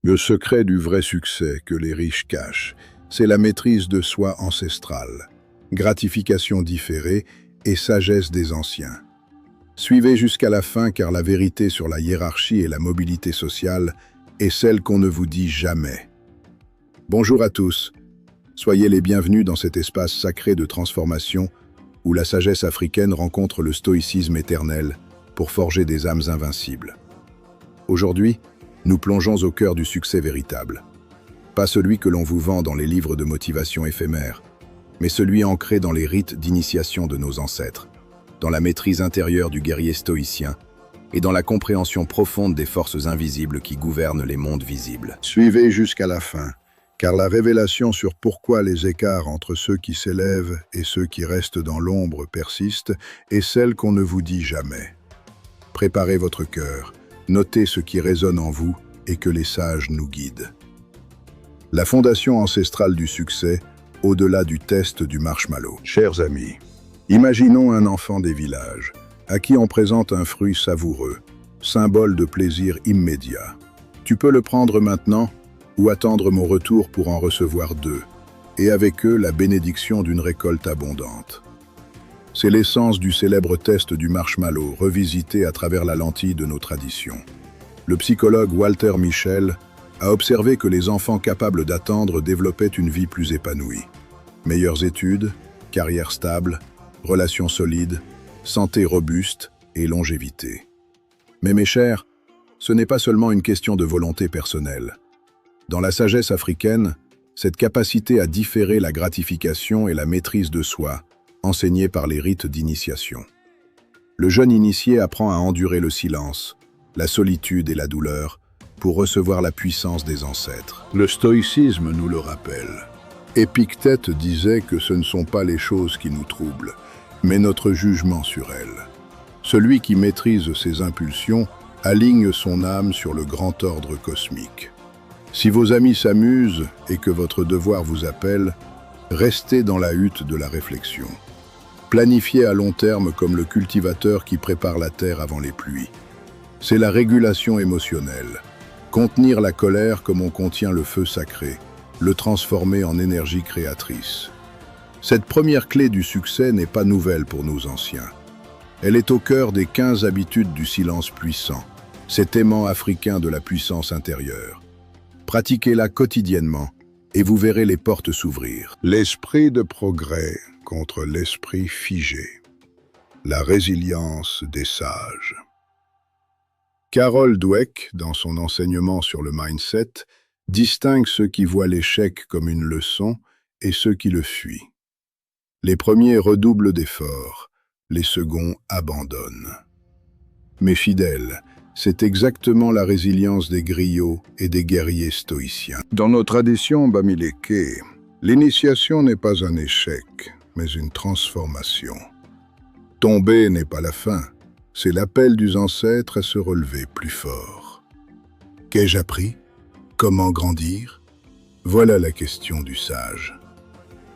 Le secret du vrai succès que les riches cachent, c'est la maîtrise de soi ancestrale, gratification différée et sagesse des anciens. Suivez jusqu'à la fin car la vérité sur la hiérarchie et la mobilité sociale est celle qu'on ne vous dit jamais. Bonjour à tous, soyez les bienvenus dans cet espace sacré de transformation où la sagesse africaine rencontre le stoïcisme éternel pour forger des âmes invincibles. Aujourd'hui, nous plongeons au cœur du succès véritable. Pas celui que l'on vous vend dans les livres de motivation éphémères, mais celui ancré dans les rites d'initiation de nos ancêtres, dans la maîtrise intérieure du guerrier stoïcien et dans la compréhension profonde des forces invisibles qui gouvernent les mondes visibles. Suivez jusqu'à la fin, car la révélation sur pourquoi les écarts entre ceux qui s'élèvent et ceux qui restent dans l'ombre persistent est celle qu'on ne vous dit jamais. Préparez votre cœur, notez ce qui résonne en vous et que les sages nous guident. La fondation ancestrale du succès, au-delà du test du marshmallow. Chers amis, imaginons un enfant des villages, à qui on présente un fruit savoureux, symbole de plaisir immédiat. Tu peux le prendre maintenant ou attendre mon retour pour en recevoir deux, et avec eux la bénédiction d'une récolte abondante. C'est l'essence du célèbre test du marshmallow, revisité à travers la lentille de nos traditions. Le psychologue Walter Mischel a observé que les enfants capables d'attendre développaient une vie plus épanouie. Meilleures études, carrière stable, relations solides, santé robuste et longévité. Mais mes chers, ce n'est pas seulement une question de volonté personnelle. Dans la sagesse africaine, cette capacité à différer la gratification et la maîtrise de soi, enseignée par les rites d'initiation. Le jeune initié apprend à endurer le silence, la solitude et la douleur pour recevoir la puissance des ancêtres. Le stoïcisme nous le rappelle. Épictète disait que ce ne sont pas les choses qui nous troublent, mais notre jugement sur elles. Celui qui maîtrise ses impulsions aligne son âme sur le grand ordre cosmique. Si vos amis s'amusent et que votre devoir vous appelle, restez dans la hutte de la réflexion. Planifiez à long terme comme le cultivateur qui prépare la terre avant les pluies. C'est la régulation émotionnelle. Contenir la colère comme on contient le feu sacré, le transformer en énergie créatrice. Cette première clé du succès n'est pas nouvelle pour nos anciens. Elle est au cœur des 15 habitudes du silence puissant, cet aimant africain de la puissance intérieure. Pratiquez-la quotidiennement et vous verrez les portes s'ouvrir. L'esprit de progrès contre l'esprit figé. La résilience des sages. Carol Dweck, dans son enseignement sur le mindset, distingue ceux qui voient l'échec comme une leçon et ceux qui le fuient. Les premiers redoublent d'efforts, les seconds abandonnent. Mes fidèles, c'est exactement la résilience des griots et des guerriers stoïciens. Dans nos traditions bamileke, l'initiation n'est pas un échec, mais une transformation. Tomber n'est pas la fin, c'est l'appel des ancêtres à se relever plus fort. Qu'ai-je appris? Comment grandir? Voilà la question du sage.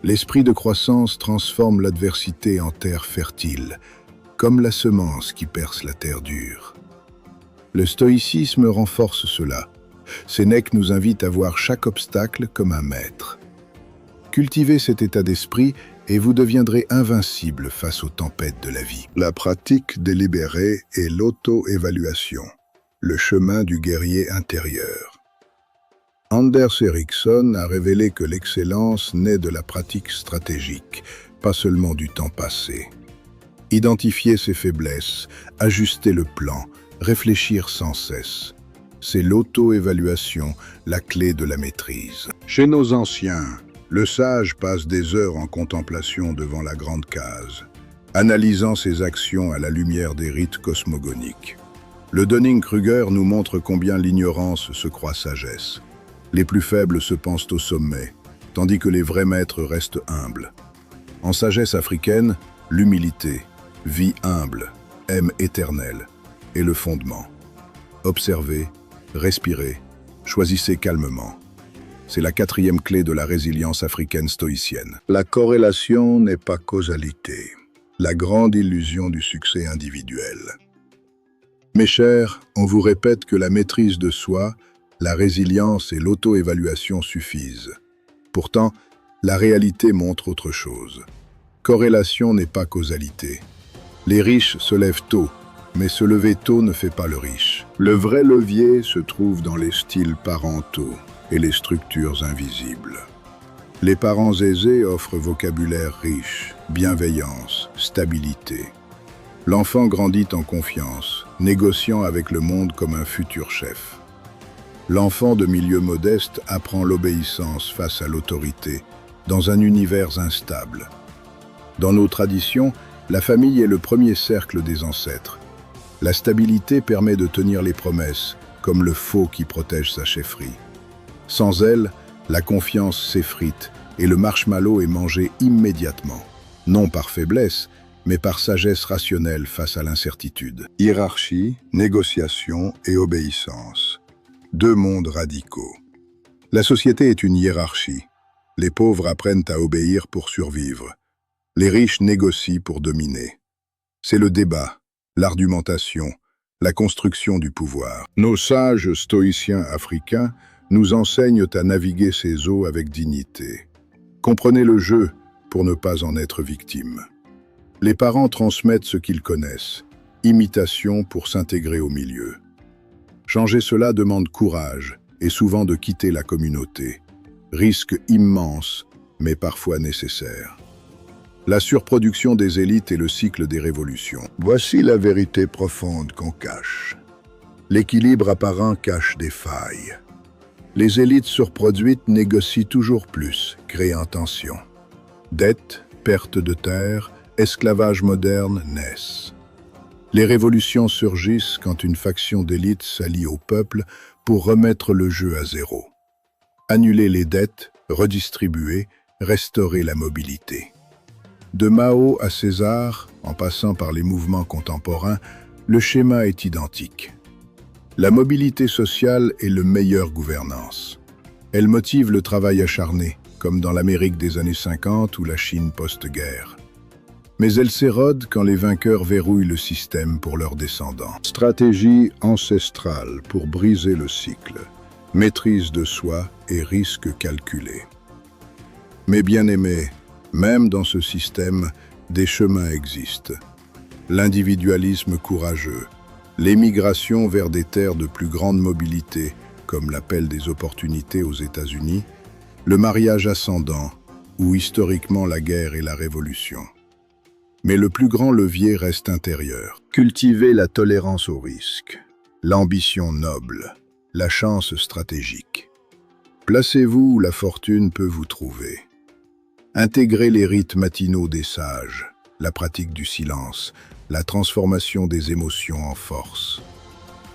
L'esprit de croissance transforme l'adversité en terre fertile, comme la semence qui perce la terre dure. Le stoïcisme renforce cela. Sénèque nous invite à voir chaque obstacle comme un maître. Cultivez cet état d'esprit et vous deviendrez invincible face aux tempêtes de la vie. La pratique délibérée est l'auto-évaluation, le chemin du guerrier intérieur. Anders Ericsson a révélé que l'excellence naît de la pratique stratégique, pas seulement du temps passé. Identifier ses faiblesses, ajuster le plan, réfléchir sans cesse. C'est l'auto-évaluation, la clé de la maîtrise. Chez nos anciens, le sage passe des heures en contemplation devant la grande case, analysant ses actions à la lumière des rites cosmogoniques. Le Dunning-Kruger nous montre combien l'ignorance se croit sagesse. Les plus faibles se pensent au sommet, tandis que les vrais maîtres restent humbles. En sagesse africaine, l'humilité, vie humble, aime éternelle, est le fondement. Observez, respirez, choisissez calmement. C'est la 4e clé de la résilience africaine stoïcienne. La corrélation n'est pas causalité, la grande illusion du succès individuel. Mes chers, on vous répète que la maîtrise de soi, La résilience et l'auto-évaluation suffisent. Pourtant, la réalité montre autre chose. Corrélation n'est pas causalité. Les riches se lèvent tôt, mais se lever tôt ne fait pas le riche. Le vrai levier se trouve dans les styles parentaux et les structures invisibles. Les parents aisés offrent vocabulaire riche, bienveillance, stabilité. L'enfant grandit en confiance, négociant avec le monde comme un futur chef. L'enfant de milieu modeste apprend l'obéissance face à l'autorité, dans un univers instable. Dans nos traditions, la famille est le premier cercle des ancêtres. La stabilité permet de tenir les promesses, comme le faux qui protège sa chefferie. Sans elle, la confiance s'effrite et le marshmallow est mangé immédiatement, non par faiblesse, mais par sagesse rationnelle face à l'incertitude. Hiérarchie, négociation et obéissance. Deux mondes radicaux. La société est une hiérarchie. Les pauvres apprennent à obéir pour survivre. Les riches négocient pour dominer. C'est le débat, l'argumentation, la construction du pouvoir. Nos sages stoïciens africains nous enseignent à naviguer ces eaux avec dignité. Comprenez le jeu pour ne pas en être victime. Les parents transmettent ce qu'ils connaissent, imitation pour s'intégrer au milieu. Changer cela demande courage et souvent de quitter la communauté. Risque immense, mais parfois nécessaire. La surproduction des élites et le cycle des révolutions. Voici la vérité profonde qu'on cache. L'équilibre apparent cache des failles. Les élites surproduites négocient toujours plus, créant tension. Dettes, perte de terres, esclavage moderne naissent. Les révolutions surgissent quand une faction d'élite s'allie au peuple pour remettre le jeu à zéro. Annuler les dettes, redistribuer, restaurer la mobilité. De Mao à César, en passant par les mouvements contemporains, le schéma est identique. La mobilité sociale est le meilleure gouvernance. Elle motive le travail acharné, comme dans l'Amérique des années 50 ou la Chine post-guerre. Mais elle s'érode quand les vainqueurs verrouillent le système pour leurs descendants. Stratégie ancestrale pour briser le cycle. Maîtrise de soi et risque calculé. Mais bien aimés, même dans ce système, des chemins existent. L'individualisme courageux, l'émigration vers des terres de plus grande mobilité, comme l'appel des opportunités aux États-Unis, le mariage ascendant, ou historiquement la guerre et la révolution. Mais le plus grand levier reste intérieur. Cultiver la tolérance au risque, l'ambition noble, la chance stratégique. Placez-vous où la fortune peut vous trouver. Intégrez les rites matinaux des sages, la pratique du silence, la transformation des émotions en force.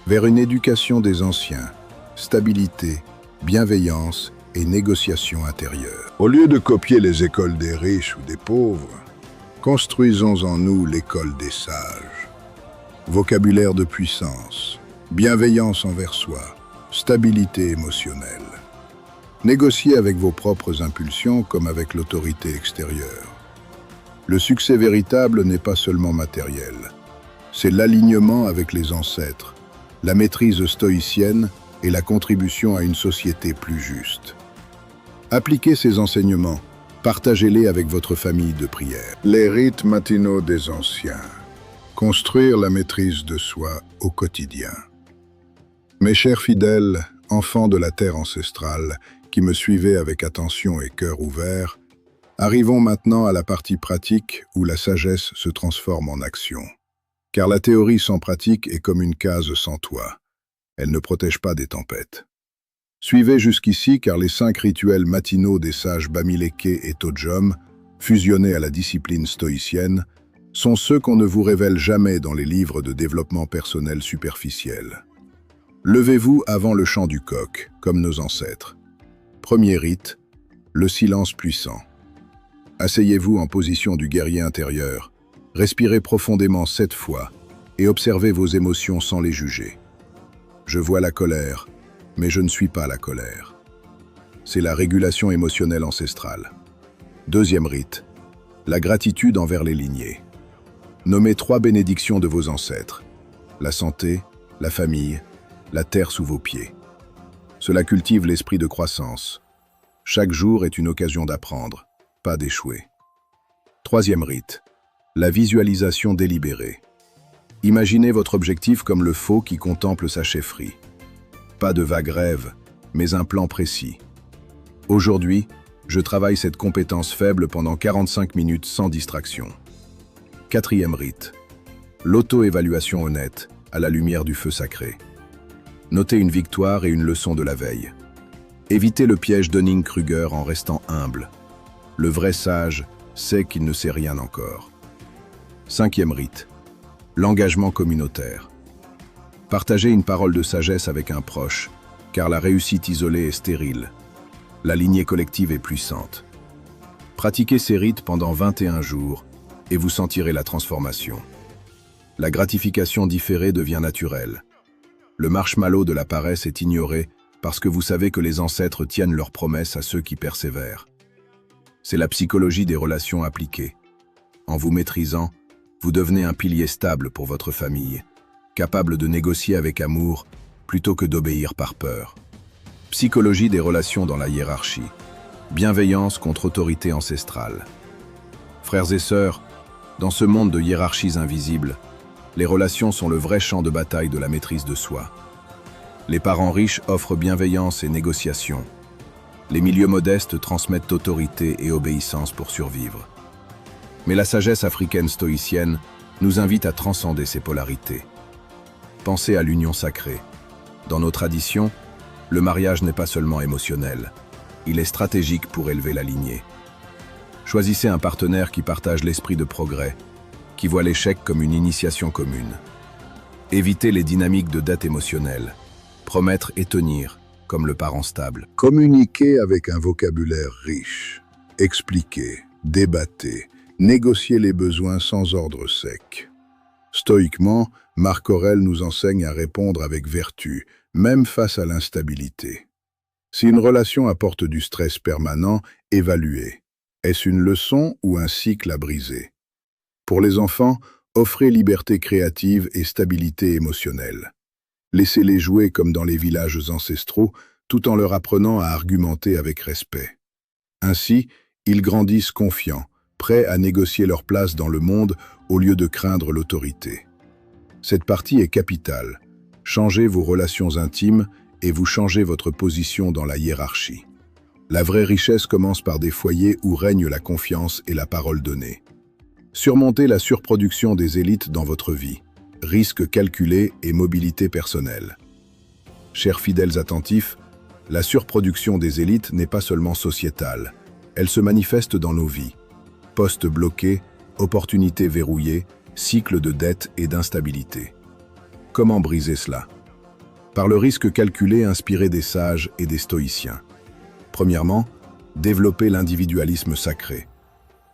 Vers une éducation des anciens, stabilité, bienveillance et négociation intérieure. Au lieu de copier les écoles des riches ou des pauvres, construisons en nous l'école des sages. Vocabulaire de puissance, bienveillance envers soi, stabilité émotionnelle. Négociez avec vos propres impulsions comme avec l'autorité extérieure. Le succès véritable n'est pas seulement matériel. C'est l'alignement avec les ancêtres, la maîtrise stoïcienne et la contribution à une société plus juste. Appliquez ces enseignements. Partagez-les avec votre famille de prière. Les rites matinaux des anciens. Construire la maîtrise de soi au quotidien. Mes chers fidèles, enfants de la terre ancestrale, qui me suivez avec attention et cœur ouvert, arrivons maintenant à la partie pratique où la sagesse se transforme en action. Car la théorie sans pratique est comme une case sans toit. Elle ne protège pas des tempêtes. Suivez jusqu'ici car les 5 rituels matinaux des sages Bamileke et Tojom, fusionnés à la discipline stoïcienne, sont ceux qu'on ne vous révèle jamais dans les livres de développement personnel superficiels. Levez-vous avant le chant du coq, comme nos ancêtres. Premier rite, le silence puissant. Asseyez-vous en position du guerrier intérieur, respirez profondément 7 fois et observez vos émotions sans les juger. Je vois la colère, mais je ne suis pas la colère. C'est la régulation émotionnelle ancestrale. Deuxième rite, la gratitude envers les lignées. Nommez 3 bénédictions de vos ancêtres, la santé, la famille, la terre sous vos pieds. Cela cultive l'esprit de croissance. Chaque jour est une occasion d'apprendre, pas d'échouer. Troisième rite, la visualisation délibérée. Imaginez votre objectif comme le faux qui contemple sa chefferie. Pas de vagues rêves, mais un plan précis. Aujourd'hui, je travaille cette compétence faible pendant 45 minutes sans distraction. Quatrième rite, l'auto-évaluation honnête à la lumière du feu sacré. Notez une victoire et une leçon de la veille. Évitez le piège Dunning-Kruger en restant humble. Le vrai sage sait qu'il ne sait rien encore. Cinquième rite, l'engagement communautaire. Partagez une parole de sagesse avec un proche, car la réussite isolée est stérile. La lignée collective est puissante. Pratiquez ces rites pendant 21 jours et vous sentirez la transformation. La gratification différée devient naturelle. Le marshmallow de la paresse est ignoré parce que vous savez que les ancêtres tiennent leurs promesses à ceux qui persévèrent. C'est la psychologie des relations appliquées. En vous maîtrisant, vous devenez un pilier stable pour votre famille, capable de négocier avec amour plutôt que d'obéir par peur. Psychologie des relations dans la hiérarchie. Bienveillance contre autorité ancestrale. Frères et sœurs, dans ce monde de hiérarchies invisibles, les relations sont le vrai champ de bataille de la maîtrise de soi. Les parents riches offrent bienveillance et négociation. Les milieux modestes transmettent autorité et obéissance pour survivre. Mais la sagesse africaine stoïcienne nous invite à transcender ces polarités. Pensez à l'union sacrée. Dans nos traditions, le mariage n'est pas seulement émotionnel, il est stratégique pour élever la lignée. Choisissez un partenaire qui partage l'esprit de progrès, qui voit l'échec comme une initiation commune. Évitez les dynamiques de dette émotionnelle, promettre et tenir, comme le parent stable. Communiquez avec un vocabulaire riche. Expliquez, débattez, négociez les besoins sans ordre sec. Stoïquement, Marc Aurèle nous enseigne à répondre avec vertu, même face à l'instabilité. Si une relation apporte du stress permanent, évaluez. Est-ce une leçon ou un cycle à briser? Pour les enfants, offrez liberté créative et stabilité émotionnelle. Laissez-les jouer comme dans les villages ancestraux, tout en leur apprenant à argumenter avec respect. Ainsi, ils grandissent confiants, prêts à négocier leur place dans le monde au lieu de craindre l'autorité. Cette partie est capitale. Changez vos relations intimes et vous changez votre position dans la hiérarchie. La vraie richesse commence par des foyers où règne la confiance et la parole donnée. Surmontez la surproduction des élites dans votre vie. Risques calculés et mobilité personnelle. Chers fidèles attentifs, la surproduction des élites n'est pas seulement sociétale. Elle se manifeste dans nos vies. Postes bloqués, opportunités verrouillées, cycles de dette et d'instabilité. Comment briser cela? Par le risque calculé inspiré des sages et des stoïciens. Premièrement, développer l'individualisme sacré.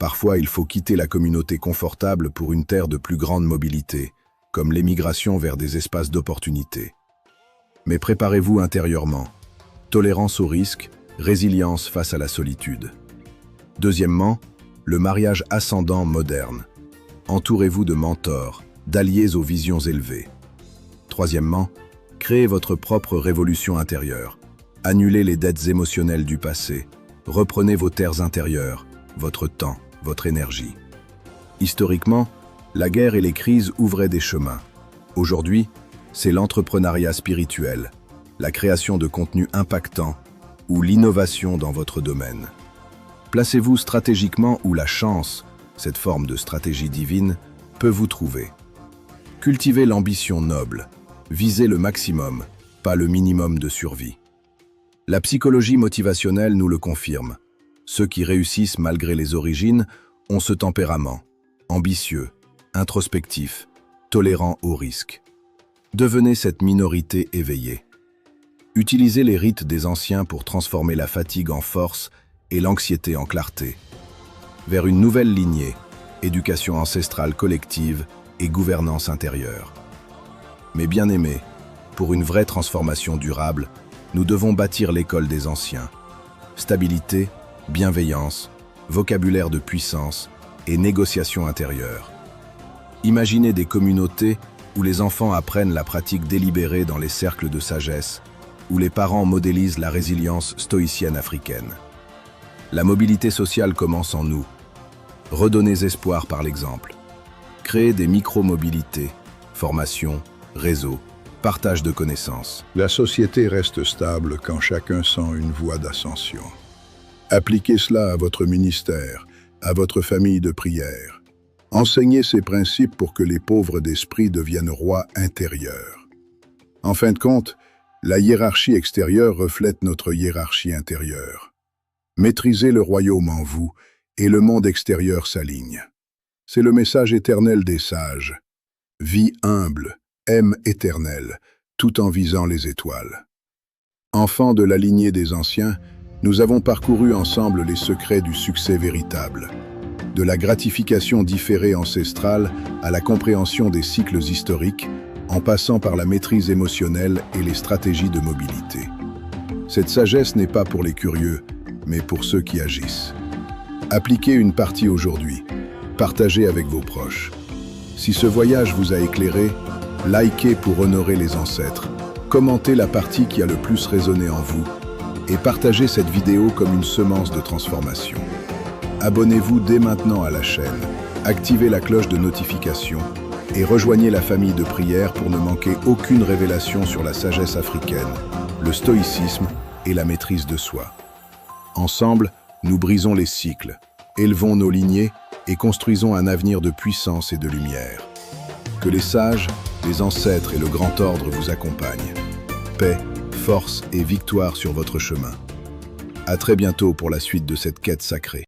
Parfois, il faut quitter la communauté confortable pour une terre de plus grande mobilité, comme l'émigration vers des espaces d'opportunité. Mais préparez-vous intérieurement. Tolérance au risque, résilience face à la solitude. Deuxièmement, le mariage ascendant moderne. Entourez-vous de mentors, d'alliés aux visions élevées. Troisièmement, créez votre propre révolution intérieure. Annulez les dettes émotionnelles du passé. Reprenez vos terres intérieures, votre temps, votre énergie. Historiquement, la guerre et les crises ouvraient des chemins. Aujourd'hui, c'est l'entrepreneuriat spirituel, la création de contenus impactants ou l'innovation dans votre domaine. Placez-vous stratégiquement où la chance, cette forme de stratégie divine, peut vous trouver. Cultivez l'ambition noble, visez le maximum, pas le minimum de survie. La psychologie motivationnelle nous le confirme. Ceux qui réussissent malgré les origines ont ce tempérament, ambitieux, introspectif, tolérant au risque. Devenez cette minorité éveillée. Utilisez les rites des anciens pour transformer la fatigue en force et l'anxiété en clarté. Vers une nouvelle lignée, éducation ancestrale collective et gouvernance intérieure. Mais bien aimés, pour une vraie transformation durable, nous devons bâtir l'école des anciens. Stabilité, bienveillance, vocabulaire de puissance et négociation intérieure. Imaginez des communautés où les enfants apprennent la pratique délibérée dans les cercles de sagesse, où les parents modélisent la résilience stoïcienne africaine. La mobilité sociale commence en nous. Redonnez espoir par l'exemple. Créez des micro-mobilités, formation, réseau, partage de connaissances. La société reste stable quand chacun sent une voie d'ascension. Appliquez cela à votre ministère, à votre famille de prière. Enseignez ces principes pour que les pauvres d'esprit deviennent rois intérieurs. En fin de compte, la hiérarchie extérieure reflète notre hiérarchie intérieure. Maîtrisez le royaume en vous et le monde extérieur s'aligne. C'est le message éternel des sages. Vie humble, aime éternelle, tout en visant les étoiles. Enfants de la lignée des anciens, nous avons parcouru ensemble les secrets du succès véritable. De la gratification différée ancestrale à la compréhension des cycles historiques, en passant par la maîtrise émotionnelle et les stratégies de mobilité. Cette sagesse n'est pas pour les curieux, mais pour ceux qui agissent. Appliquez une partie aujourd'hui. Partagez avec vos proches. Si ce voyage vous a éclairé, likez pour honorer les ancêtres. Commentez la partie qui a le plus résonné en vous et partagez cette vidéo comme une semence de transformation. Abonnez-vous dès maintenant à la chaîne, activez la cloche de notification et rejoignez la famille de prière pour ne manquer aucune révélation sur la sagesse africaine, le stoïcisme et la maîtrise de soi. Ensemble, nous brisons les cycles, élevons nos lignées et construisons un avenir de puissance et de lumière. Que les sages, les ancêtres et le grand ordre vous accompagnent. Paix, force et victoire sur votre chemin. À très bientôt pour la suite de cette quête sacrée.